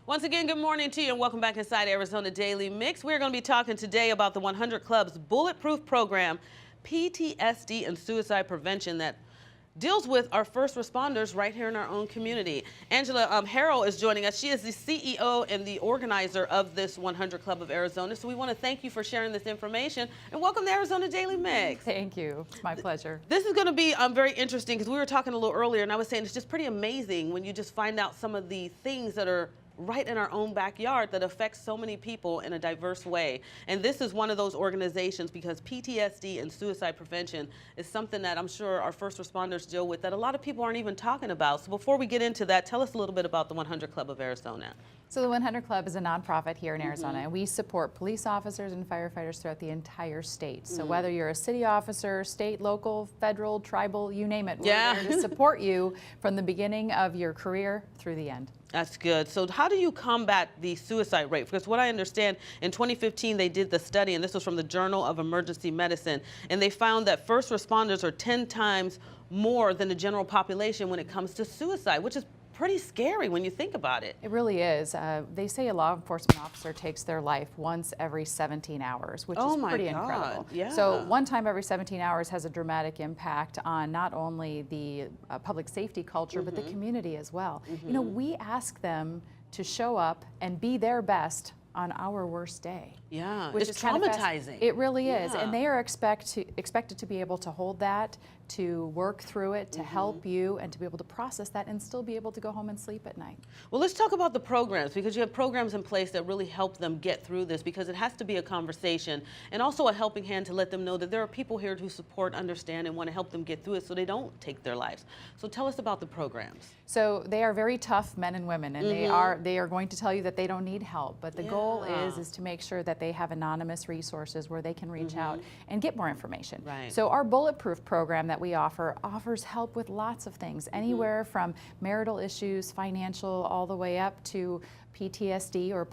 Once again, good morning to you and welcome back inside Arizona Daily Mix. We're going to be talking today about the 100 Club's bulletproof program, PTSD and suicide prevention that deals with our first responders right here in our own community. Angela Harrell is joining us. She is the CEO and the organizer of this 100 Club of Arizona. So we want to thank you for sharing this information and welcome to Arizona Daily Mix. Thank you. It's my pleasure. This is going to be very interesting because we were talking a little earlier and I was saying it's just pretty amazing when you just find out some of the things that are right in our own backyard that affects so many people in a diverse way. And this is one of those organizations because PTSD and suicide prevention is something that I'm sure our first responders deal with that a lot of people aren't even talking about. So before we get into that, tell us a little bit about the 100 Club of Arizona. So the 100 Club is a nonprofit here in Arizona, and we support police officers and firefighters throughout the entire state. So whether you're a city officer, state, local, federal, tribal, you name it, we're there to support you from the beginning of your career through the end. That's good. So how do you combat the suicide rate? Because what I understand, in 2015 they did the study, and this was from the Journal of Emergency Medicine, and they found that first responders are 10 times more than the general population when it comes to suicide, which is pretty scary when you think about it. It really is. They say a law enforcement officer takes their life once every 17 hours, which is pretty incredible. Yeah. So one time every 17 hours has a dramatic impact on not only the public safety culture, but the community as well. You know, we ask them to show up and be their best on our worst day. Yeah, which it's is traumatizing. It really is, and they are expected to be able to hold that, to work through it, to help you, and to be able to process that and still be able to go home and sleep at night. Well, let's talk about the programs, because you have programs in place that really help them get through this, because it has to be a conversation and also a helping hand to let them know that there are people here who support, understand, and want to help them get through it so they don't take their lives. So tell us about the programs. So they are very tough men and women, and they are going to tell you that they don't need help, but the goal is to make sure that they have anonymous resources where they can reach out and get more information. Right. So our bulletproof program that we offers help with lots of things, anywhere from marital issues, financial, all the way up to PTSD or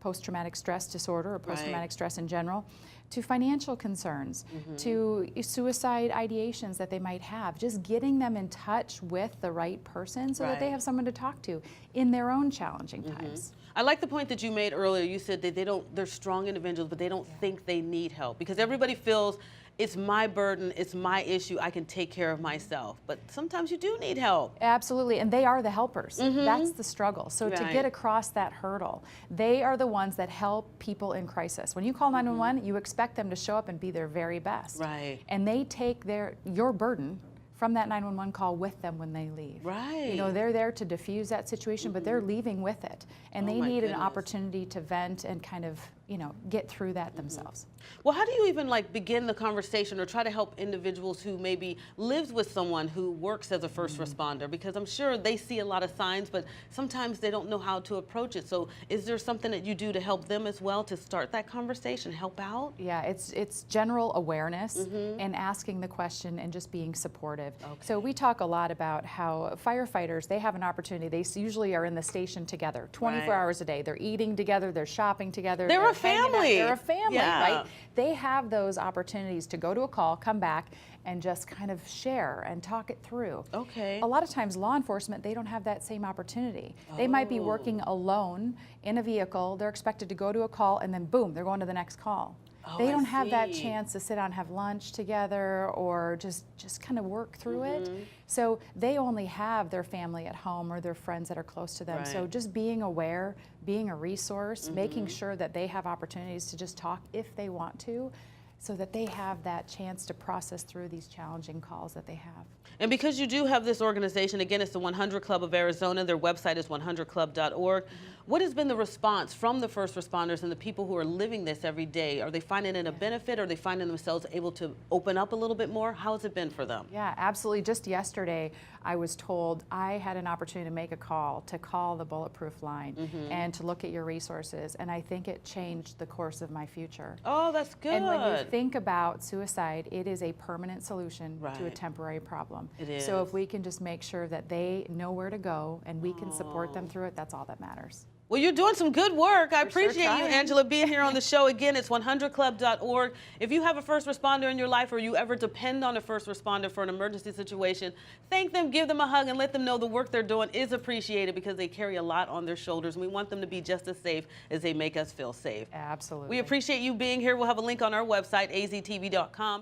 post-traumatic stress disorder or post-traumatic stress in general, to financial concerns, to suicide ideations that they might have, just getting them in touch with the right person so that they have someone to talk to in their own challenging times. I like the point that you made earlier. You said that they're strong individuals, but they don't think they need help, because everybody feels it's my burden, it's my issue, I can take care of myself. But sometimes you do need help. Absolutely, and they are the helpers. That's the struggle. So to get across that hurdle, they are the ones that help people in crisis. When you call 911, you expect them to show up and be their very best. Right. And they take your burden from that 911 call with them when they leave. Right. You know, they're there to diffuse that situation, but they're leaving with it. And they need an opportunity to vent and kind of, you know, get through that themselves. Well, how do you even begin the conversation or try to help individuals who maybe lives with someone who works as a first responder? Because I'm sure they see a lot of signs, but sometimes they don't know how to approach it. So is there something that you do to help them as well to start that conversation, help out? Yeah, it's general awareness and asking the question and just being supportive. So we talk a lot about how firefighters, they have an opportunity. They usually are in the station together 24 hours a day. They're eating together, they're shopping together. They're a family. They're a family, right? They have those opportunities to go to a call, come back, and just kind of share and talk it through. Okay. A lot of times law enforcement, they don't have that same opportunity. They might be working alone in a vehicle. They're expected to go to a call and then boom, they're going to the next call. They don't have that chance to sit down and have lunch together or just kind of work through it. So they only have their family at home or their friends that are close to them. So just being aware, being a resource, making sure that they have opportunities to just talk if they want to, so that they have that chance to process through these challenging calls that they have. And because you do have this organization, again, it's the 100 Club of Arizona. Their website is 100club.org. What has been the response from the first responders and the people who are living this every day? Are they finding it a benefit? Are they finding themselves able to open up a little bit more? How has it been for them? Yeah, absolutely. Just yesterday, I was told I had an opportunity to make a call, to call the bulletproof line and to look at your resources. And I think it changed the course of my future. Oh, that's good. And when you think about suicide, it is a permanent solution to a temporary problem. It is. So if we can just make sure that they know where to go and we can support them through it, that's all that matters. Well, you're doing some good work. I appreciate you, trying. Angela, being here on the show. Again, it's 100club.org. If you have a first responder in your life or you ever depend on a first responder for an emergency situation, thank them, give them a hug, and let them know the work they're doing is appreciated because they carry a lot on their shoulders. And we want them to be just as safe as they make us feel safe. Absolutely. We appreciate you being here. We'll have a link on our website, aztv.com.